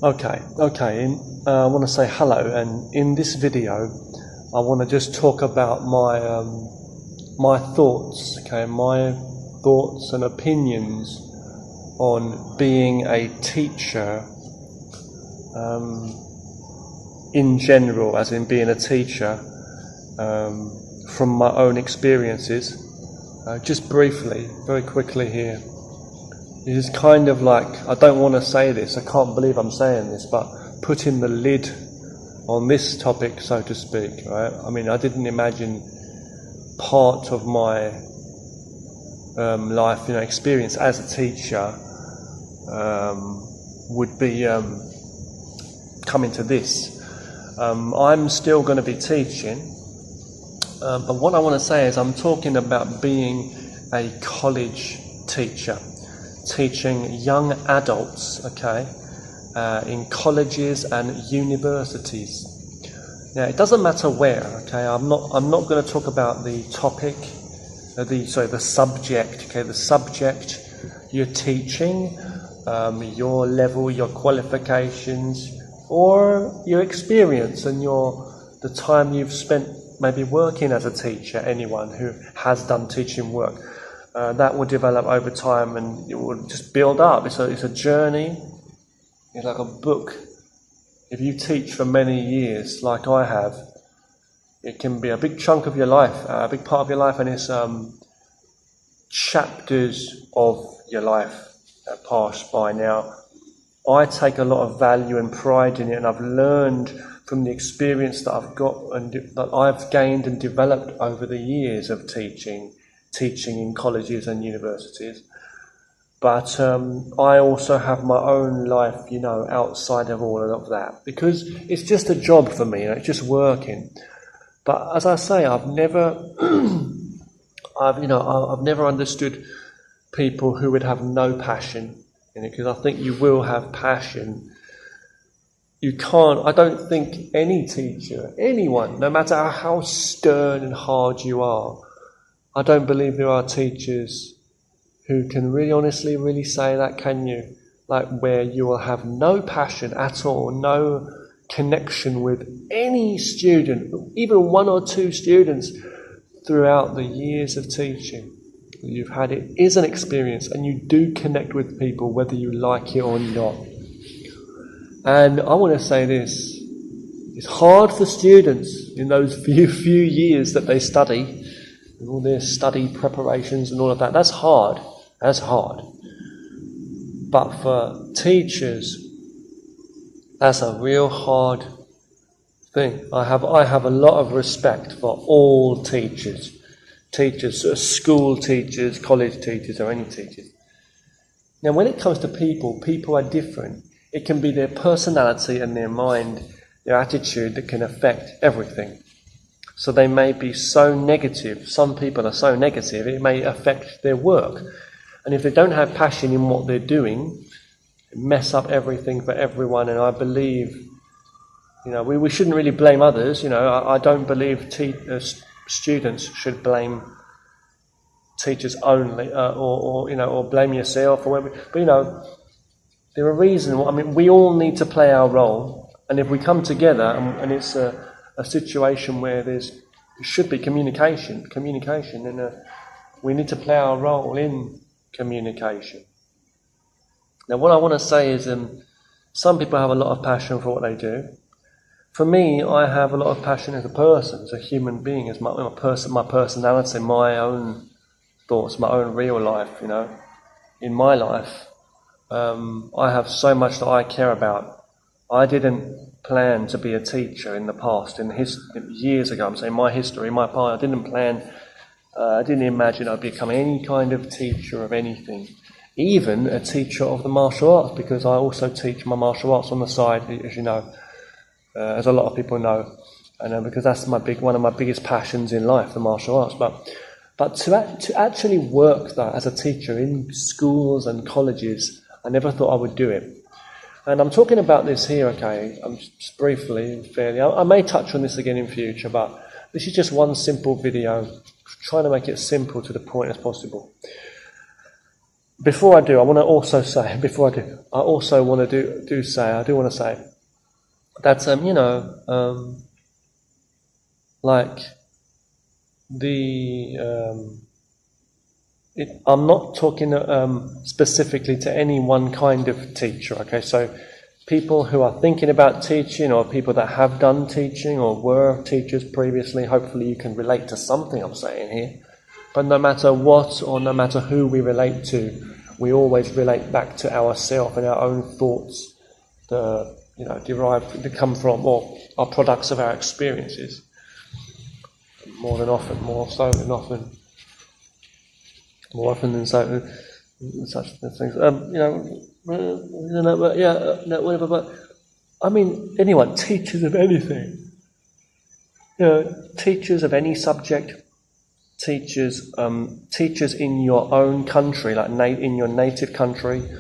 Okay. I want to say hello, and in this video, I want to just talk about my thoughts. Okay, my thoughts and opinions on being a teacher, in general, as in being a teacher, from my own experiences. Just briefly, very quickly here. It is kind of like, I don't want to say this, I can't believe I'm saying this, but putting the lid on this topic, so to speak, right? I mean, I didn't imagine part of my life, experience as a teacher would be coming to this. I'm still going to be teaching, but what I want to say is I'm talking about being a college teacher. Teaching young adults, in colleges and universities. Now, it doesn't matter where, I'm not going to talk about the topic, the subject, the subject you're teaching, your level, your qualifications, or your experience and the time you've spent maybe working as a teacher. Anyone who has done teaching work. That will develop over time and it will just build up. It's a journey. It's like a book. If you teach for many years, like I have, it can be a big chunk of your life, a big part of your life, and it's chapters of your life that pass by. Now, I take a lot of value and pride in it, and I've learned from the experience that I've got and that I've gained and developed over the years of teaching in colleges and universities. But I also have my own life, outside of all of that, because it's just a job for me, it's just working. But as I say, I've never understood people who would have no passion in it, because I think you will have passion. I don't think any teacher, anyone, no matter how stern and hard you are, I don't believe there are teachers who can really honestly really say that, can you? Like where you will have no passion at all, no connection with any student, even one or two students throughout the years of teaching you've had. It is an experience and you do connect with people whether you like it or not. And I want to say this, it's hard for students in those few years that they study, all their study preparations and all of that. That's hard. But for teachers, that's a real hard thing. I have a lot of respect for all teachers, school teachers, college teachers, or any teachers. Now, when it comes to people are different. It can be their personality and their mind, their attitude that can affect everything. So they may be so negative, some people are so negative, it may affect their work. And if they don't have passion in what they're doing, it mess up everything for everyone. And I believe, we shouldn't really blame others. I don't believe students should blame teachers only, or blame yourself, or whatever. But there are reasons. We all need to play our role. And if we come together and it's a situation where there should be communication, and we need to play our role in communication. Now, what I want to say is, some people have a lot of passion for what they do. For me, I have a lot of passion as a person, as a human being, as my personality, my own thoughts, my own real life. In my life, I have so much that I care about. I didn't plan to be a teacher in the past, years ago. I'm saying my history, my part. I didn't plan. I didn't imagine I'd become any kind of teacher of anything, even a teacher of the martial arts, because I also teach my martial arts on the side, as you know, as a lot of people know, and because that's one of my biggest passions in life, the martial arts. But to actually work that as a teacher in schools and colleges, I never thought I would do it. And I'm talking about this here, I'm just briefly and fairly. I may touch on this again in future, but this is just one simple video, trying to make it simple to the point as possible. before I do, I want to also say, I also want to say that, like the, I'm not talking specifically to any one kind of teacher, okay? So people who are thinking about teaching, or people that have done teaching or were teachers previously, hopefully you can relate to something I'm saying here. But no matter what or no matter who we relate to, we always relate back to ourselves and our own thoughts that, that come from, or are products of our experiences. More so than often such things. But I mean, anyone, teachers of anything, teachers of any subject, teachers in your own country, like in your native country,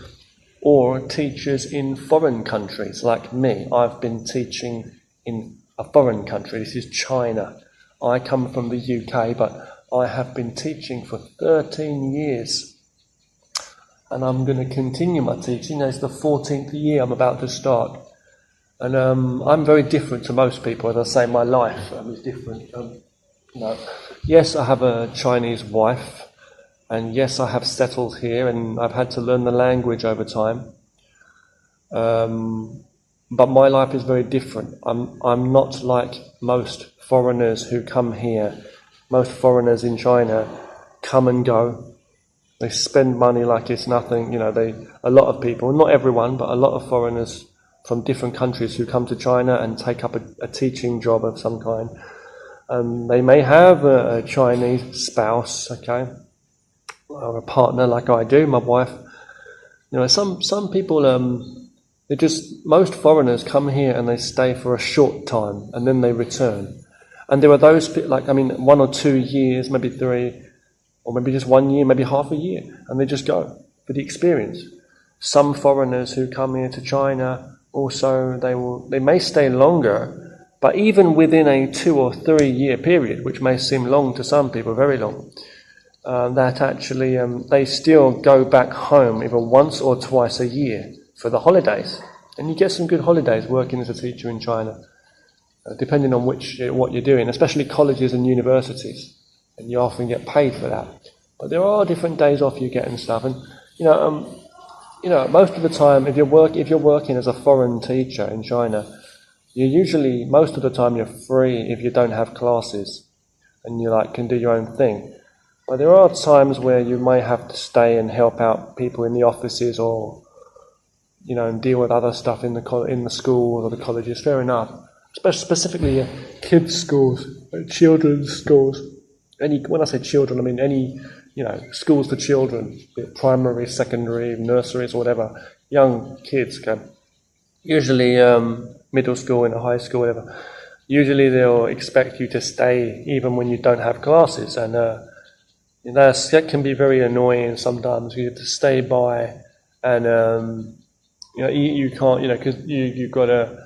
or teachers in foreign countries, like me. I've been teaching in a foreign country. This is China. I come from the UK, but I have been teaching for 13 years. And I'm going to continue my teaching. It's the 14th year I'm about to start. And I'm very different to most people. As I say, my life is different. Yes, I have a Chinese wife. And yes, I have settled here, and I've had to learn the language over time. But my life is very different. I'm not like most foreigners who come here. Most foreigners in China come and go. They spend money like it's nothing. A lot of people, not everyone, but a lot of foreigners from different countries who come to China and take up a teaching job of some kind. They may have a Chinese spouse, okay, or a partner like I do, my wife. Some people, most foreigners come here and they stay for a short time and then they return. And there are those, 1 or 2 years, maybe 3, or maybe just 1 year, maybe half a year, and they just go for the experience. Some foreigners who come here to China, also they may stay longer, but even within a 2 or 3 year period, which may seem long to some people, very long, that actually they still go back home either once or twice a year for the holidays. And you get some good holidays working as a teacher in China, depending on what you're doing, especially colleges and universities, and you often get paid for that. But there are different days off you get and stuff, and most of the time, if you're working as a foreign teacher in China, most of the time you're free if you don't have classes, and you can do your own thing. But there are times where you may have to stay and help out people in the offices, or and deal with other stuff in the schools or the colleges. Fair enough. Specifically, kids' schools, children's schools. When I say children, I mean any schools for children, be it primary, secondary, nurseries, or whatever. Young kids can. Usually, middle school and high school, whatever. Usually, they'll expect you to stay even when you don't have classes, and that can be very annoying sometimes. You have to stay by, and you can't, because you've got to.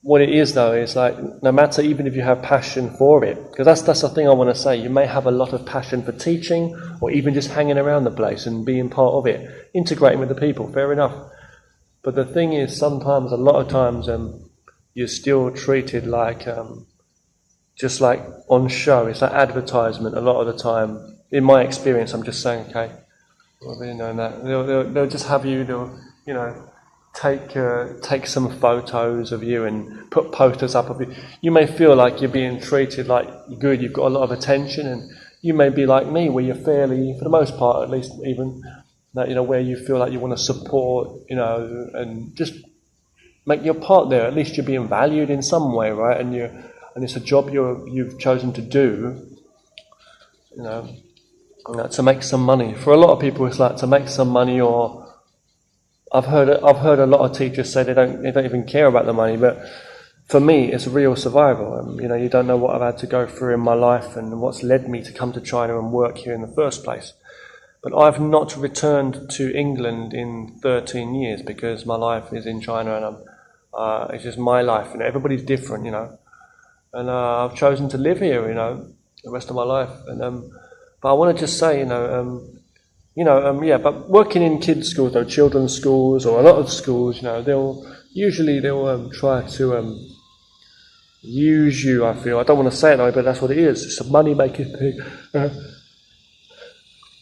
What it is though is no matter, even if you have passion for it, because that's the thing I want to say. You may have a lot of passion for teaching, or even just hanging around the place and being part of it, integrating with the people. Fair enough. But the thing is, a lot of times, you're still treated just like on show. It's like advertisement a lot of the time. In my experience, I'm just saying, okay, well, they know that they'll just have you, take some photos of you and put posters up of you. You may feel like you're being treated like good. You've got a lot of attention, and you may be like me, where you're fairly, for the most part, at least, even that where you feel like you want to support, and just make your part there. At least you're being valued in some way, right? And it's a job you've chosen to do, to make some money. For a lot of people, it's like to make some money, or I've heard a lot of teachers say they don't even care about the money. But for me, it's real survival. You don't know what I've had to go through in my life and what's led me to come to China and work here in the first place. But I've not returned to England in 13 years because my life is in China, and it's just my life. Everybody's different, and I've chosen to live here, the rest of my life. And but I want to just say, Yeah, but working in kids' schools, though, children's schools, or a lot of schools, they'll try to use you. I feel I don't want to say it though, but that's what it is. It's a money-making thing.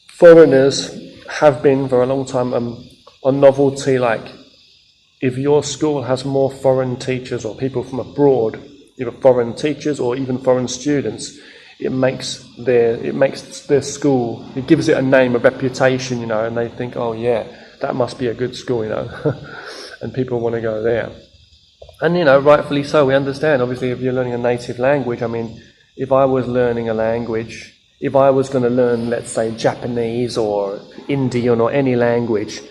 Foreigners have been for a long time on novelty. Like, if your school has more foreign teachers or people from abroad, either foreign teachers or even foreign students, it makes their school, it gives it a name, a reputation, and they think, oh yeah, that must be a good school, and people want to go there. And rightfully so. We understand, obviously, if you're learning a native language. I mean, if I was learning a language, if I was going to learn, let's say, Japanese or Indian or any language,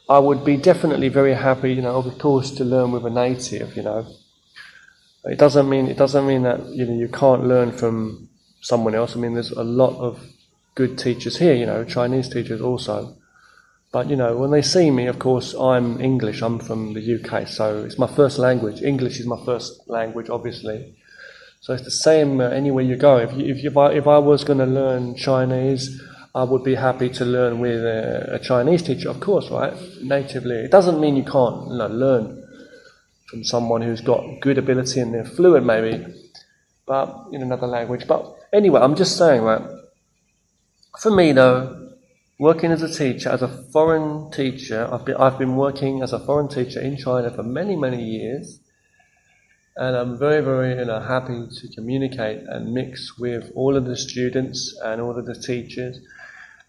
I would be definitely very happy, of course, to learn with a native. It doesn't mean that you can't learn from someone else. I mean, there's a lot of good teachers here, Chinese teachers also. But when they see me, of course, I'm English. I'm from the UK, so it's my first language. English is my first language, obviously. So it's the same anywhere you go. If I was going to learn Chinese, I would be happy to learn with a Chinese teacher, of course, right? Natively. It doesn't mean you can't learn from someone who's got good ability and they're fluent, maybe, but in another language. But anyway, I'm just saying, right? For me, though, working as a teacher, as a foreign teacher, I've been working as a foreign teacher in China for many, many years. And I'm very, very happy to communicate and mix with all of the students and all of the teachers.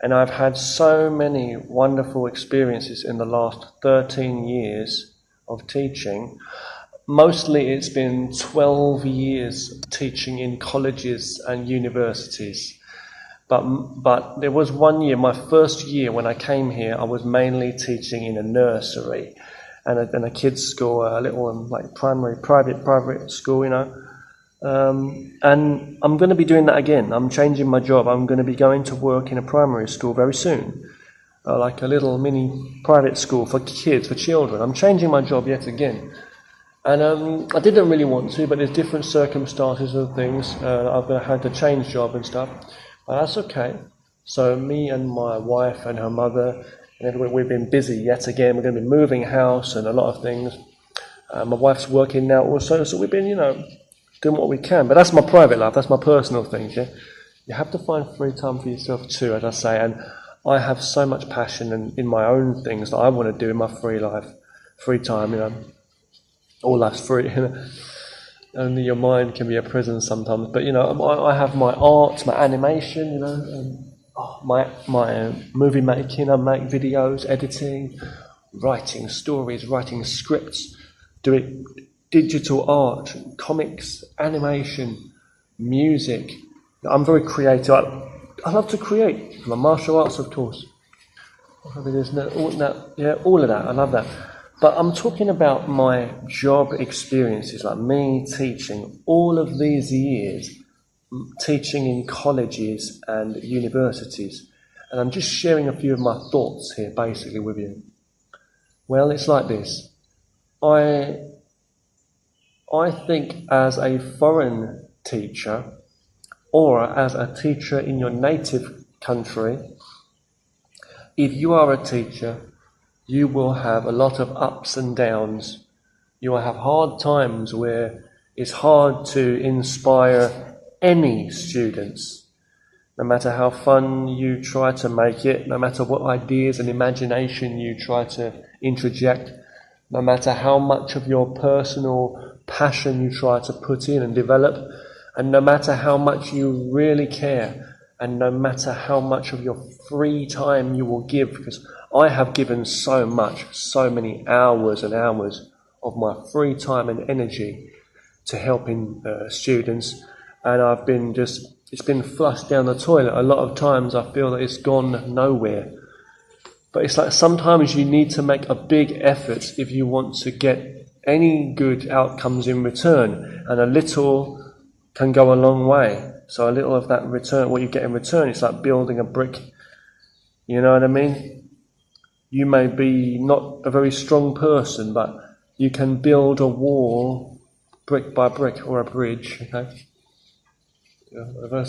And I've had so many wonderful experiences in the last 13 years of teaching. Mostly it's been 12 years teaching in colleges and universities. But there was one year, my first year when I came here, I was mainly teaching in a nursery and a kids' school, a little primary private school, and I'm going to be doing that again. I'm changing my job. I'm going to be going to work in a primary school very soon, like a little mini private school for kids, for children. I'm changing my job yet again. And I didn't really want to, but there's different circumstances and things. I've had to change job and stuff, but that's okay. So me and my wife and her mother, and we've been busy yet again. We're going to be moving house and a lot of things. My wife's working now also, so we've been, doing what we can. But that's my private life. That's my personal things. Yeah, you have to find free time for yourself too, as I say. And I have so much passion in my own things that I want to do in my free time. All life's free. Only your mind can be a prison sometimes. But I have my art, my animation. My movie making. I make videos, editing, writing stories, writing scripts, doing digital art, comics, animation, music. I'm very creative. I love to create. My martial arts, of course. All of that. I love that. But I'm talking about my job experiences, like me teaching all of these years, teaching in colleges and universities. And I'm just sharing a few of my thoughts here, basically, with you. Well, it's like this. I think as a foreign teacher, or as a teacher in your native country, if you are a teacher, you will have a lot of ups and downs. You will have hard times where it's hard to inspire any students. No matter how fun you try to make it, no matter what ideas and imagination you try to interject, no matter how much of your personal passion you try to put in and develop, and no matter how much you really care, and no matter how much of your free time you will give, because I have given so much, so many hours and hours of my free time and energy to helping students, and it's been flushed down the toilet. A lot of times I feel that it's gone nowhere. But it's like sometimes you need to make a big effort if you want to get any good outcomes in return, and a little can go a long way. So a little of that return, what you get in return, it's like building a brick. You know what I mean? You may be not a very strong person, but you can build a wall brick by brick, or a bridge, okay? Whatever.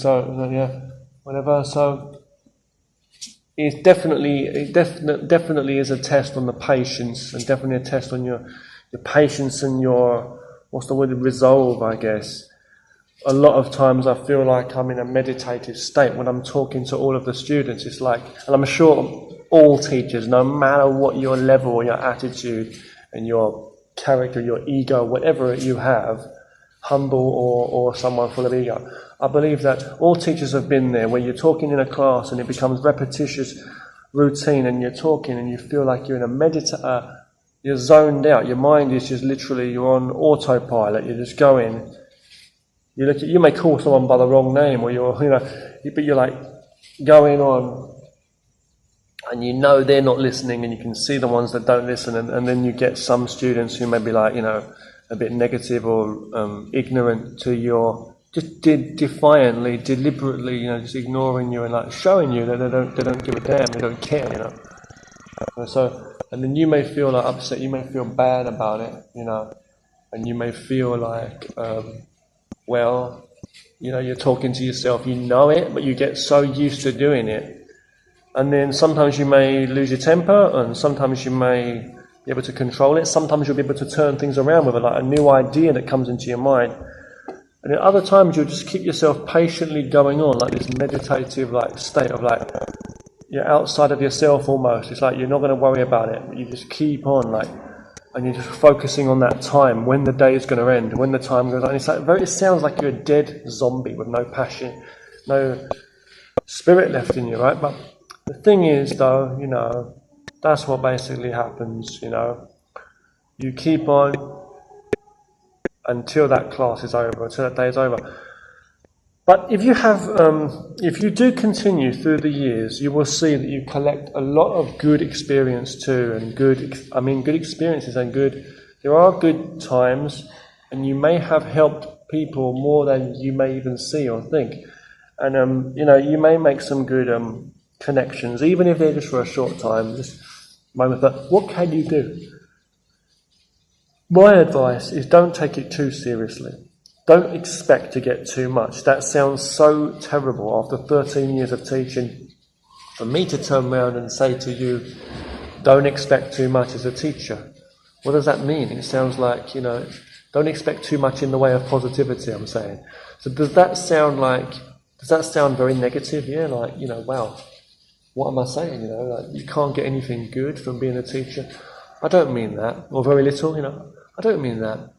So definitely is a test on the patience, and definitely a test on your patience and your, what's the word, resolve, I guess. A lot of times I feel like I'm in a meditative state when I'm talking to all of the students. It's like, and I'm sure all teachers, no matter what your level or your attitude and your character, your ego, whatever you have, humble or someone full of ego, I believe that all teachers have been there where you're talking in a class and it becomes repetitious routine, and you're talking and you feel like you're in you're zoned out. Your mind is just literally, you're on autopilot. You're just going. You may call someone by the wrong name, or but you're like going on, and you know they're not listening, and you can see the ones that don't listen, and then you get some students who may be like, a bit negative or ignorant to your, just defiantly, deliberately, just ignoring you and like showing you that they don't give a damn, they don't care, So, and then you may feel like upset, you may feel bad about it, and you may feel like, you're talking to yourself, you know it, but you get so used to doing it. And then sometimes you may lose your temper, and sometimes you may be able to control it. Sometimes you'll be able to turn things around with a new idea that comes into your mind. And then other times you'll just keep yourself patiently going on, like this meditative state of you're outside of yourself almost. It's like you're not going to worry about it, but you just keep on and you're just focusing on that time, when the day is going to end, when the time goes on. It sounds like you're a dead zombie with no passion, no spirit left in you, right? But the thing is, though, that's what basically happens, You keep on until that class is over, until that day is over. But if you do continue through the years, you will see that you collect a lot of good experience too, and good experiences and there are good times, and you may have helped people more than you may even see or think. And, you may make some good connections, even if they're just for a short time, just moment. But what can you do? My advice is don't take it too seriously. Don't expect to get too much. That sounds so terrible after 13 years of teaching. For me to turn around and say to you, don't expect too much as a teacher. What does that mean? It sounds like, don't expect too much in the way of positivity, I'm saying. So does that sound very negative? Yeah, wow, what am I saying? You can't get anything good from being a teacher. I don't mean that, or very little, I don't mean that.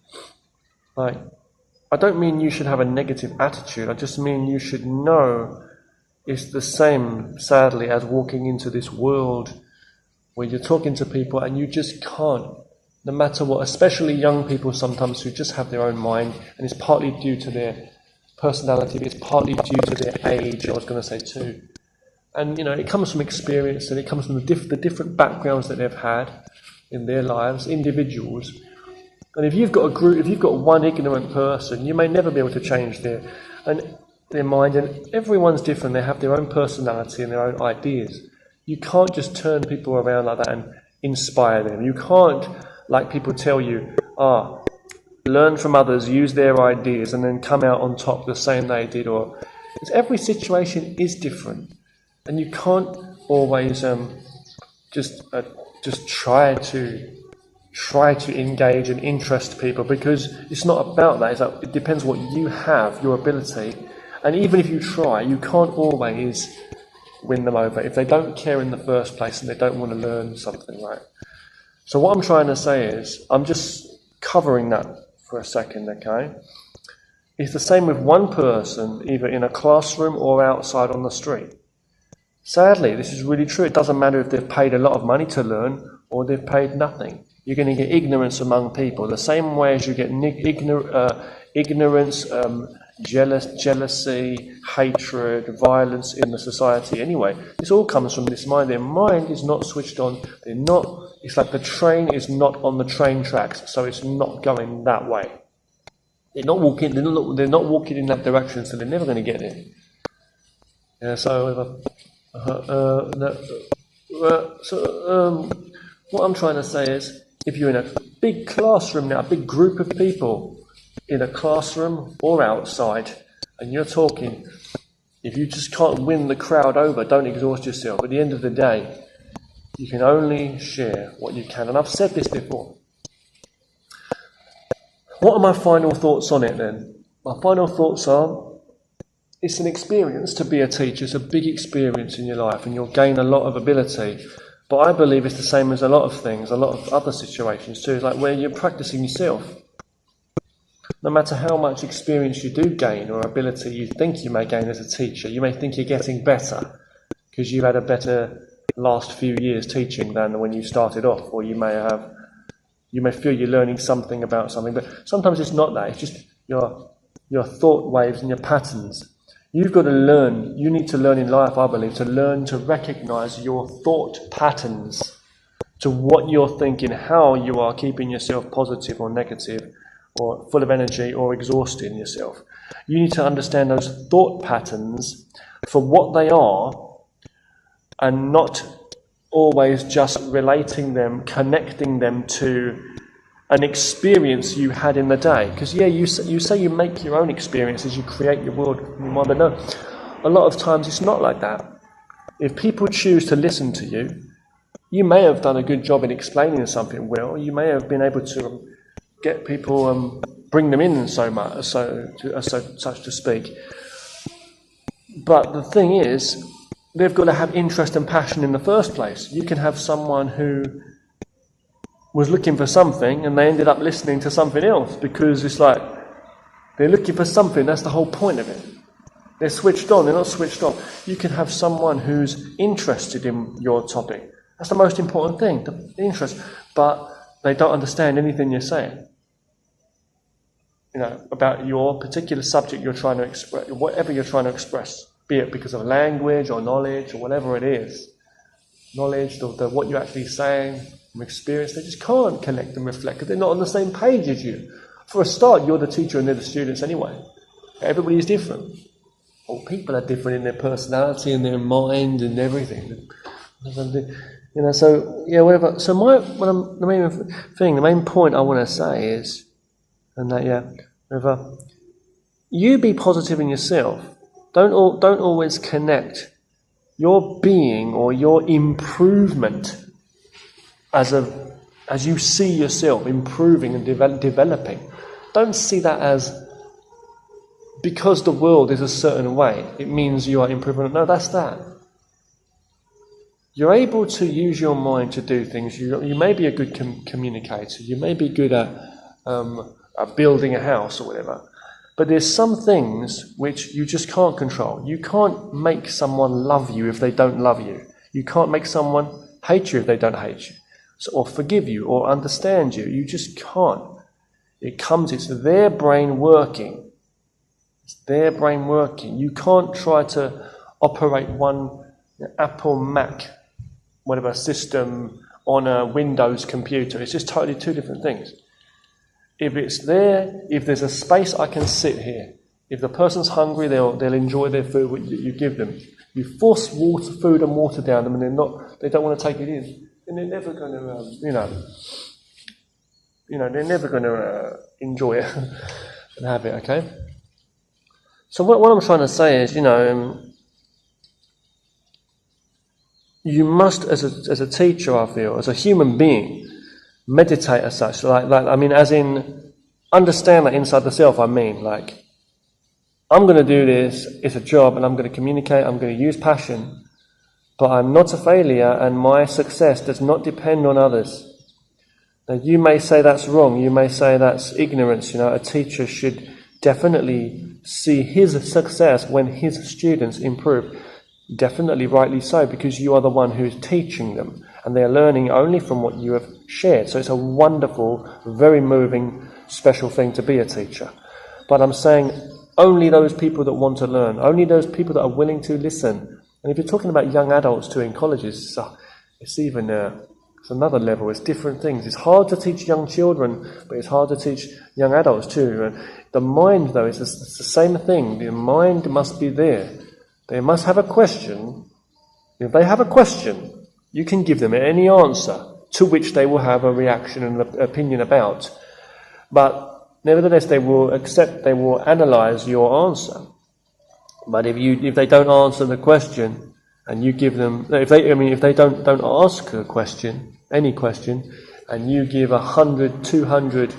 I don't mean you should have a negative attitude. I just mean you should know it's the same, sadly, as walking into this world where you're talking to people and you just can't, no matter what, especially young people sometimes who just have their own mind, and it's partly due to their personality, but it's partly due to their age, I was going to say too. And, it comes from experience, and it comes from the different backgrounds that they've had in their lives, individuals. And if you've got one ignorant person, you may never be able to change their mind. And everyone's different. They have their own personality and their own ideas. You can't just turn people around like that and inspire them. You can't, like people tell you, learn from others, use their ideas, and then come out on top the same they did. Because every situation is different, and you can't always just try to engage and interest people, because it's not about that. It depends what you have, your ability, and even if you try, you can't always win them over if they don't care in the first place and they don't want to learn something, right? So what I'm trying to say is, I'm just covering that for a second, okay? It's the same with one person, either in a classroom or outside on the street. Sadly, this is really true. It doesn't matter if they've paid a lot of money to learn or they've paid nothing. You're going to get ignorance among people, the same way as you get ignorance, jealousy, hatred, violence in the society. Anyway, this all comes from this mind. Their mind is not switched on. It's like the train is not on the train tracks, so it's not going that way. They're not walking in that direction, so they're never going to get there. Yeah, what I'm trying to say is, if you're in a big classroom now, a big group of people in a classroom or outside, and you're talking, If you just can't win the crowd over, don't exhaust yourself. At the end of the day, you can only share what you can. And I've said this before. What are my final thoughts on it then? My final thoughts are, it's an experience to be a teacher. It's a big experience in your life, and you'll gain a lot of ability. But I believe it's the same as a lot of things, a lot of other situations too. It's like where you're practicing yourself. No matter how much experience you do gain or ability you think you may gain as a teacher, you may think you're getting better because you've had a better last few years teaching than when you started off, or you may feel you're learning something about something, but sometimes it's not that. It's just your thought waves and your patterns. You've got to learn. You need to learn in life, I believe, to learn to recognise your thought patterns, to what you're thinking, how you are keeping yourself positive or negative, or full of energy or exhausting yourself. You need to understand those thought patterns for what they are, and not always just relating them, connecting them to an experience you had in the day. Because you say you make your own experiences, you create your world, but no, a lot of times it's not like that. If people choose to listen to you, you may have done a good job in explaining something well. You may have been able to get people, bring them in such to speak. But the thing is, they've got to have interest and passion in the first place. You can have someone who was looking for something and they ended up listening to something else, because it's like they're looking for something. That's the whole point of it. They're switched on, they're not switched off. You can have someone who's interested in your topic. That's the most important thing, the interest. But they don't understand anything you're saying, about your particular subject you're trying to express, whatever you're trying to express, be it because of language or knowledge or whatever it is. Knowledge, what you're actually saying, from experience, they just can't connect and reflect because they're not on the same page as you. For a start, you're the teacher and they're the students anyway. Everybody is different. All people are different in their personality and their mind and everything. Whatever. So the main point I want to say is, whatever. You be positive in yourself. Don't always connect your being or your improvement as you see yourself improving and developing. Don't see that as because the world is a certain way, it means you are improving. No, that's that. You're able to use your mind to do things. You may be a good communicator. You may be good at building a house or whatever. But there's some things which you just can't control. You can't make someone love you if they don't love you. You can't make someone hate you if they don't hate you. Or forgive you or understand you. You just can't. It's their brain working. It's their brain working. You can't try to operate one Apple Mac, whatever system, on a Windows computer. It's just totally two different things. If it's there, if there's a space, I can sit here. If the person's hungry, they'll enjoy their food you give them. You force food and water down them, and they don't want to take it in, and they're never going to, they're never going to enjoy it and have it. Okay. So what I'm trying to say is, you must, as a teacher, I feel, as a human being, meditate as such. As in, understand that inside the self. I'm going to do this. It's a job, and I'm going to communicate. I'm going to use passion, but I'm not a failure, and my success does not depend on others. Now, you may say that's wrong. You may say that's ignorance. A teacher should definitely see his success when his students improve. Definitely, rightly so, because you are the one who's teaching them, and they are learning only from what you have shared. So it's a wonderful, very moving, special thing to be a teacher. But I'm saying only those people that want to learn, only those people that are willing to listen. And if you're talking about young adults too in colleges, it's even it's another level. It's different things. It's hard to teach young children, but it's hard to teach young adults too. And the mind, though, it's the same thing. The mind must be there. They must have a question. If they have a question, you can give them any answer to which they will have a reaction and an opinion about. But nevertheless, they will analyse your answer. But if they don't answer the question, and you give them, if they don't ask a question, any question, and you give 100, 200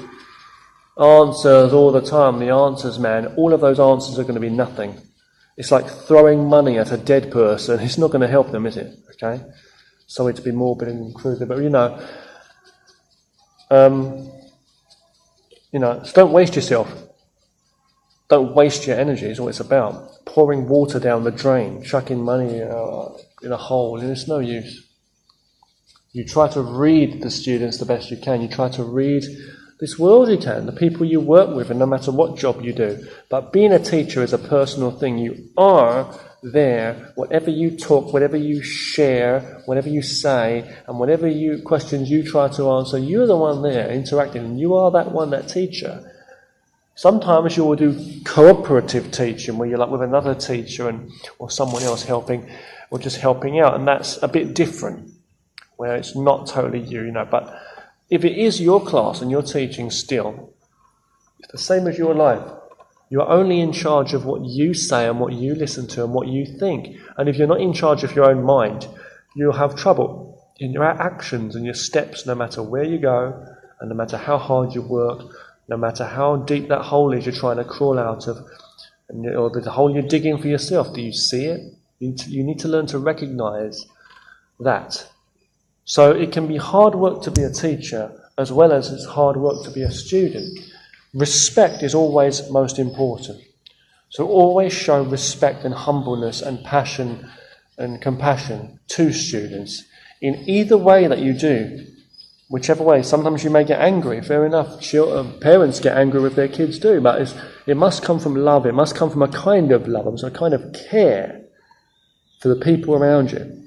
answers all the time, the answers man, all of those answers are going to be nothing. It's like throwing money at a dead person. It's not going to help them, is it? Okay? Sorry to be morbid and crude, but so don't waste yourself. Don't waste your energy, is what it's about. Pouring water down the drain, chucking money in a hole, and it's no use. You try to read the students the best you can. You try to read this world you can, the people you work with, and no matter what job you do. But being a teacher is a personal thing. You are there, whatever you talk, whatever you share, whatever you say, and whatever questions you try to answer, you're the one there interacting, and you are that teacher. Sometimes you will do cooperative teaching, where you're like with another teacher or someone else helping, or just helping out, and that's a bit different, where it's not totally you, But if it is your class and you're teaching still, it's the same as your life. You're only in charge of what you say and what you listen to and what you think. And if you're not in charge of your own mind, you'll have trouble in your actions and your steps, no matter where you go, and no matter how hard you work, no matter how deep that hole is you're trying to crawl out of, or the hole you're digging for yourself. Do you see it? You need to learn to recognize that. So it can be hard work to be a teacher, as well as it's hard work to be a student. Respect is always most important. So always show respect and humbleness and passion and compassion to students. In either way that you do, whichever way. Sometimes you may get angry, fair enough. Parents get angry with their kids too, but it must come from love. It must come from a kind of love, a kind of care for the people around you.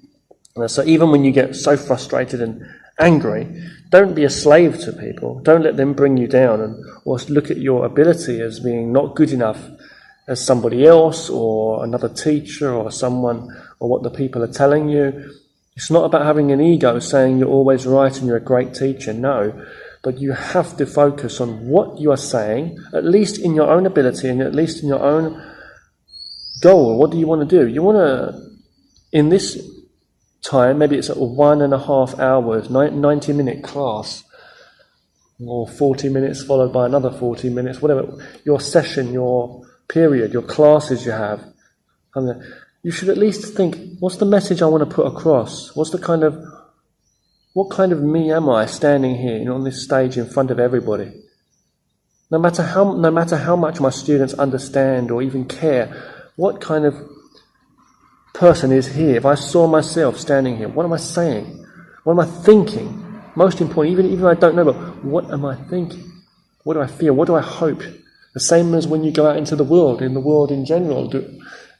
So even when you get so frustrated and angry, don't be a slave to people. Don't let them bring you down or look at your ability as being not good enough as somebody else or another teacher or someone or what the people are telling you. It's not about having an ego saying you're always right and you're a great teacher. No, but you have to focus on what you are saying, at least in your own ability and at least in your own goal. What do you want to do? You want to, in this time, maybe it's a 1.5 hours, 90-minute class, or 40 minutes followed by another 40 minutes, whatever, your session, your period, your classes you have. You should at least think, what's the message I want to put across? What kind of me am I standing here, on this stage in front of everybody? No matter how much my students understand or even care, what kind of person is here? If I saw myself standing here, what am I saying? What am I thinking? Most important, even if I don't know, but what am I thinking? What do I feel? What do I hope? The same as when you go out into the world in general,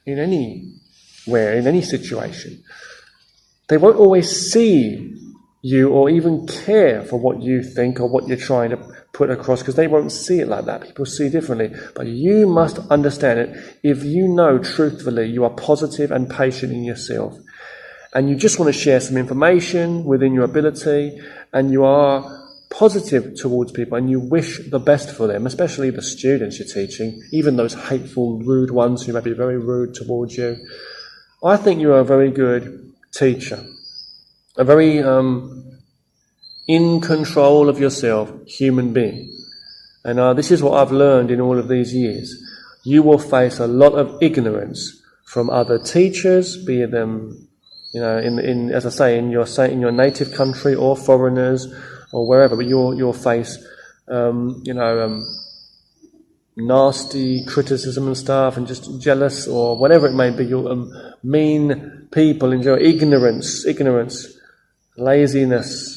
in any situation. They won't always see you or even care for what you think or what you're trying to put across, because they won't see it like that. People see differently. But you must understand it. If you know truthfully you are positive and patient in yourself, and you just want to share some information within your ability, and you are positive towards people and you wish the best for them, especially the students you're teaching, even those hateful, rude ones who may be very rude towards you, I think you are a very good teacher, a very in control of yourself human being. And this is what I've learned in all of these years. You will face a lot of ignorance from other teachers, be them, in as I say, in your native country or foreigners or wherever. But you'll face, nasty criticism and stuff, and just jealous or whatever it may be. You'll mean people, enjoy ignorance, laziness,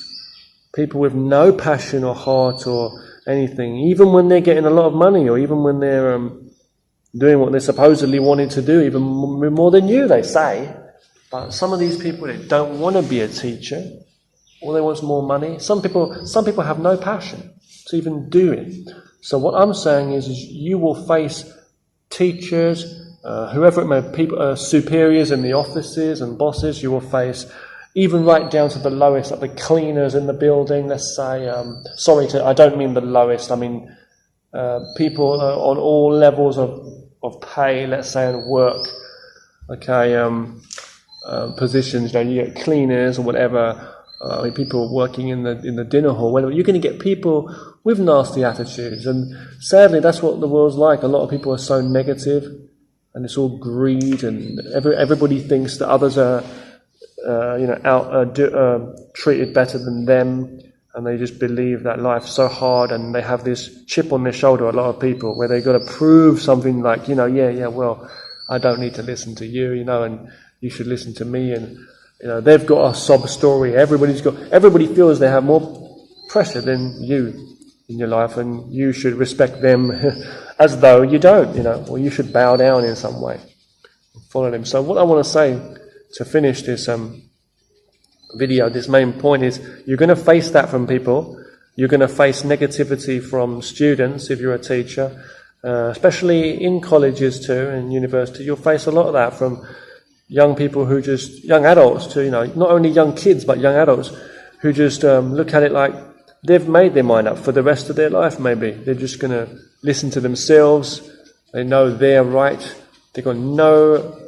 people with no passion or heart or anything, even when they're getting a lot of money or even when they're doing what they're supposedly wanting to do, even more than you, they say. But some of these people, they don't want to be a teacher. All they want is more money. Some people have no passion to even do it. So what I'm saying is you will face teachers, whoever it may be, people, superiors in the offices and bosses. You will face even right down to the lowest, like the cleaners in the building. Let's say, I don't mean the lowest. I mean people on all levels of of pay, let's say, and work, okay, positions. You get cleaners or whatever, people working in the dinner hall. Whatever. You're going to get people with nasty attitudes, and sadly, that's what the world's like. A lot of people are so negative, and it's all greed, and everybody thinks that others are, treated better than them. And they just believe that life's so hard, and they have this chip on their shoulder, a lot of people, where they've got to prove something like, well, I don't need to listen to you, and you should listen to me. And, they've got a sob story. Everybody feels they have more pressure than you in your life, and you should respect them as though you don't, or you should bow down in some way and follow them. So what I want to say to finish this, video, this main point is, you're going to face that from people. You're going to face negativity from students if you're a teacher, especially in colleges too, and university. You'll face a lot of that from young people young adults too, not only young kids, but young adults who just look at it like they've made their mind up for the rest of their life. Maybe they're just going to listen to themselves. They know they're right. They're going to know,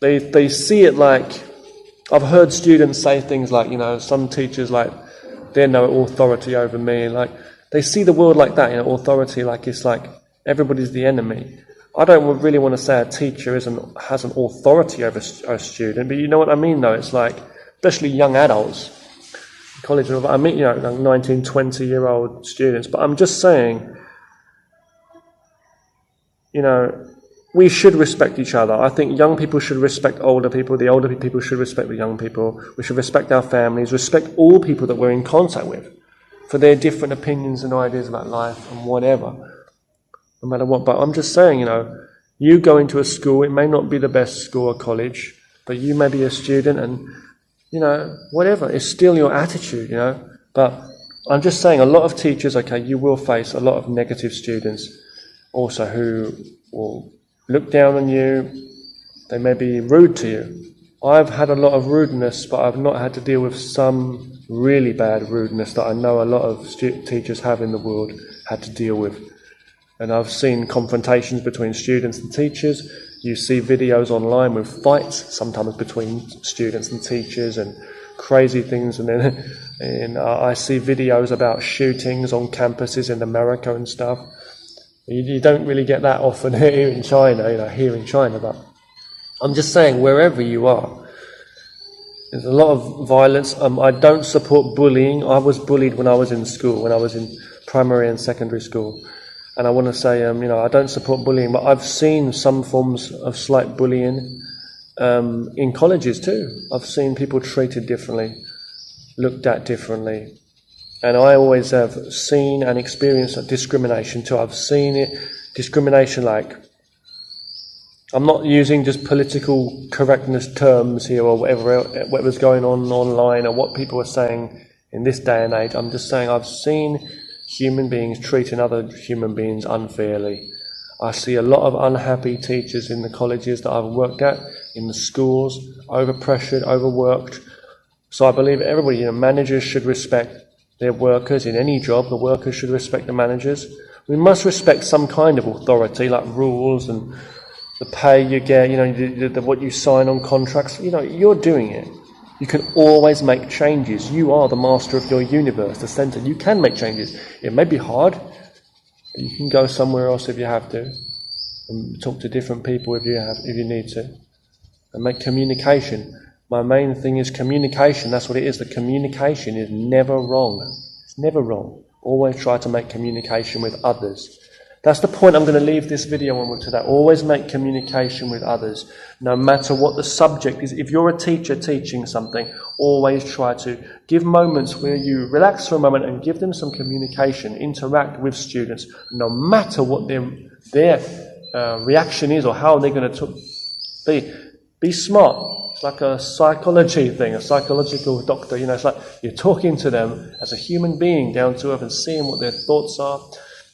they see it like, I've heard students say things like, some teachers, like, they're no authority over me. Like, they see the world like that, authority, like it's like everybody's the enemy. I don't really want to say a teacher has an authority over a student, but you know what I mean, though? It's like, especially young adults, college, I mean, 19, 20-year-old students, but I'm just saying, we should respect each other. I think young people should respect older people. The older people should respect the young people. We should respect our families, respect all people that we're in contact with for their different opinions and ideas about life and whatever, no matter what. But I'm just saying, you go into a school, it may not be the best school or college, but you may be a student and, whatever. It's still your attitude, But I'm just saying, a lot of teachers, okay, you will face a lot of negative students also who will look down on you. They may be rude to you. I've had a lot of rudeness, but I've not had to deal with some really bad rudeness that I know a lot of teachers have in the world had to deal with. And I've seen confrontations between students and teachers. You see videos online with fights, sometimes between students and teachers, and crazy things. And then I see videos about shootings on campuses in America and stuff. You don't really get that often here in China, but I'm just saying, wherever you are, there's a lot of violence. I don't support bullying. I was bullied when I was in school, when I was in primary and secondary school. And I want to say, I don't support bullying, but I've seen some forms of slight bullying in colleges too. I've seen people treated differently, looked at differently. And I always have seen and experienced discrimination too. I've seen it, discrimination like, I'm not using just political correctness terms here or whatever's going on online or what people are saying in this day and age. I'm just saying I've seen human beings treating other human beings unfairly. I see a lot of unhappy teachers in the colleges that I've worked at, in the schools, overpressured, overworked. So I believe everybody, managers should respect their workers in any job. The workers should respect the managers. We must respect some kind of authority, like rules and the pay you get, what you sign on contracts. You're doing it. You can always make changes. You are the master of your universe, the center. You can make changes. It may be hard, but you can go somewhere else if you have to, and talk to different people if you need to, and make communication. My main thing is communication. That's what it is. The communication is never wrong. It's never wrong. Always try to make communication with others. That's the point I'm going to leave this video on today. Always make communication with others, no matter what the subject is. If you're a teacher teaching something, always try to give moments where you relax for a moment and give them some communication, interact with students, no matter what their reaction is or how they're going to be. Be smart. It's like a psychology thing, a psychological doctor. It's like you're talking to them as a human being, down to earth, and seeing what their thoughts are.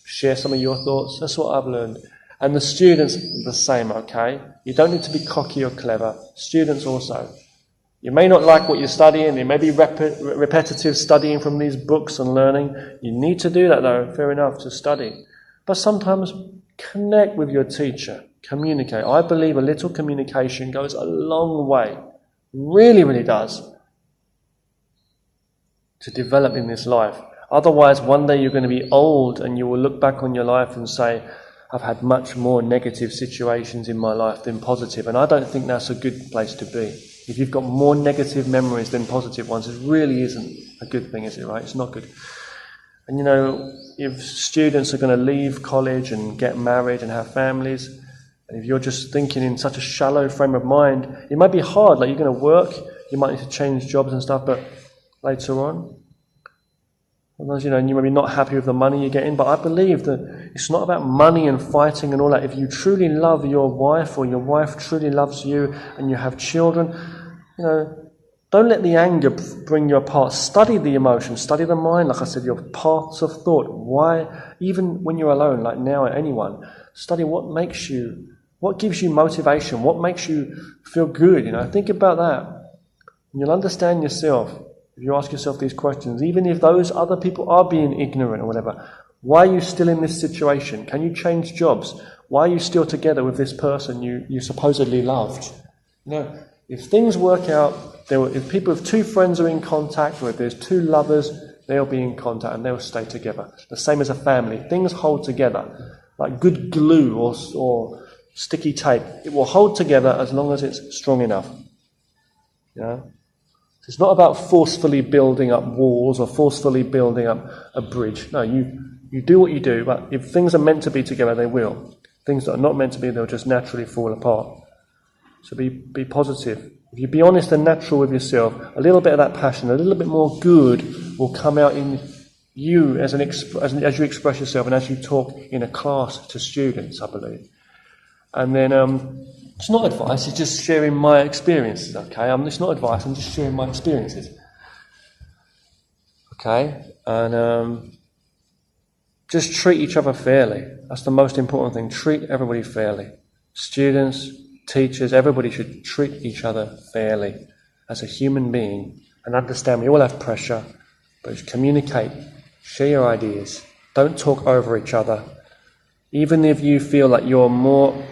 Share some of your thoughts. That's what I've learned. And the students, the same, okay? You don't need to be cocky or clever. Students also. You may not like what you're studying. There may be repetitive studying from these books and learning. You need to do that, though, fair enough, to study. But sometimes connect with your teacher. Communicate. I believe a little communication goes a long way. Really, really does. To develop in this life. Otherwise, one day you're going to be old and you will look back on your life and say, I've had much more negative situations in my life than positive. And I don't think that's a good place to be. If you've got more negative memories than positive ones, it really isn't a good thing, is it, right? It's not good. And you know, if students are going to leave college and get married and have families, and if you're just thinking in such a shallow frame of mind, it might be hard. Like, you're going to work, you might need to change jobs and stuff, but later on, sometimes, you know, you may be not happy with the money you're getting, but I believe that it's not about money and fighting and all that. If you truly love your wife, or your wife truly loves you, and you have children, you know, don't let the anger bring you apart. Study the emotions, study the mind, like I said, your paths of thought. Why, even when you're alone, like now, anyone, study what makes you, what gives you motivation, what makes you feel good, you know. Think about that. And you'll understand yourself. If you ask yourself these questions, even if those other people are being ignorant or whatever, why are you still in this situation? Can you change jobs? Why are you still together with this person you supposedly loved? You know, if things work out, if people, if two friends are in contact, or if there's two lovers, they'll be in contact and they'll stay together. The same as a family. Things hold together. Like good glue or sticky tape. It will hold together as long as it's strong enough. You know? It's not about forcefully building up walls or forcefully building up a bridge. No, you do what you do, but if things are meant to be together, they will. Things that are not meant to be, they'll just naturally fall apart. So be positive. If you be honest and natural with yourself, a little bit of that passion, a little bit more good will come out in you as you express yourself and as you talk in a class to students, I believe. And then it's not advice, it's just sharing my experiences, okay? It's not advice, I'm just sharing my experiences. Okay? And just treat each other fairly. That's the most important thing. Treat everybody fairly. Students, teachers, everybody should treat each other fairly as a human being and understand we all have pressure, but just communicate, share your ideas, don't talk over each other. Even if you feel like you're more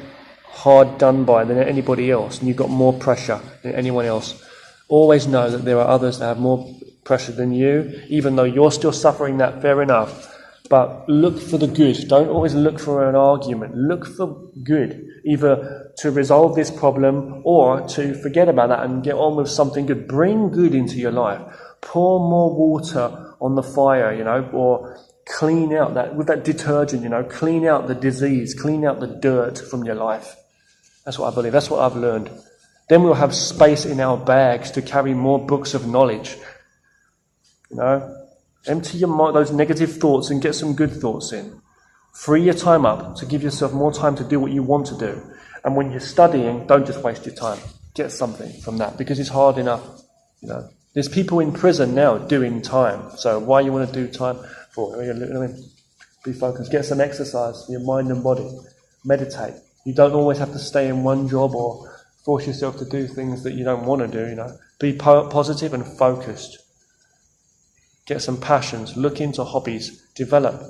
hard done by than anybody else and you've got more pressure than anyone else, always know that there are others that have more pressure than you, even though you're still suffering that, fair enough. But look for the good. Don't always look for an argument. Look for good, either to resolve this problem or to forget about that and get on with something good. Bring good into your life. Pour more water on the fire, you know, or clean out that, with that detergent, you know, clean out the disease, clean out the dirt from your life. That's what I believe. That's what I've learned. Then we'll have space in our bags to carry more books of knowledge. You know, empty your mind, those negative thoughts, and get some good thoughts in. Free your time up to give yourself more time to do what you want to do. And when you're studying, don't just waste your time. Get something from that, because it's hard enough. You know, there's people in prison now doing time. So why you want to do time for? Be focused. Get some exercise for your mind and body. Meditate. You don't always have to stay in one job or force yourself to do things that you don't want to do. You know, be positive and focused. Get some passions. Look into hobbies. Develop.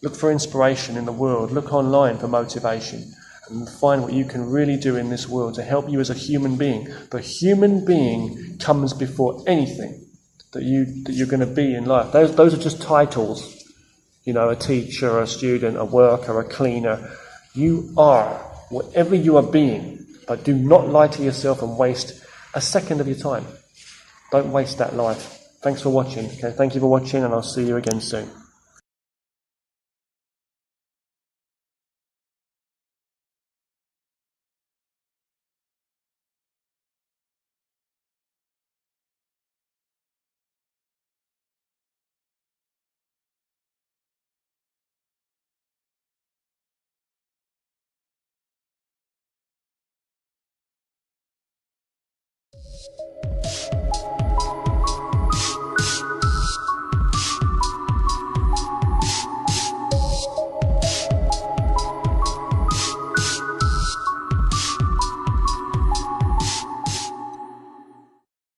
Look for inspiration in the world. Look online for motivation. And find what you can really do in this world to help you as a human being. But human being comes before anything that you're going to be in life. Those are just titles. You know, a teacher, a student, a worker, a cleaner. You are whatever you are being. But do not lie to yourself and waste a second of your time. Don't waste that life. Thanks for watching. Okay, thank you for watching, and I'll see you again soon.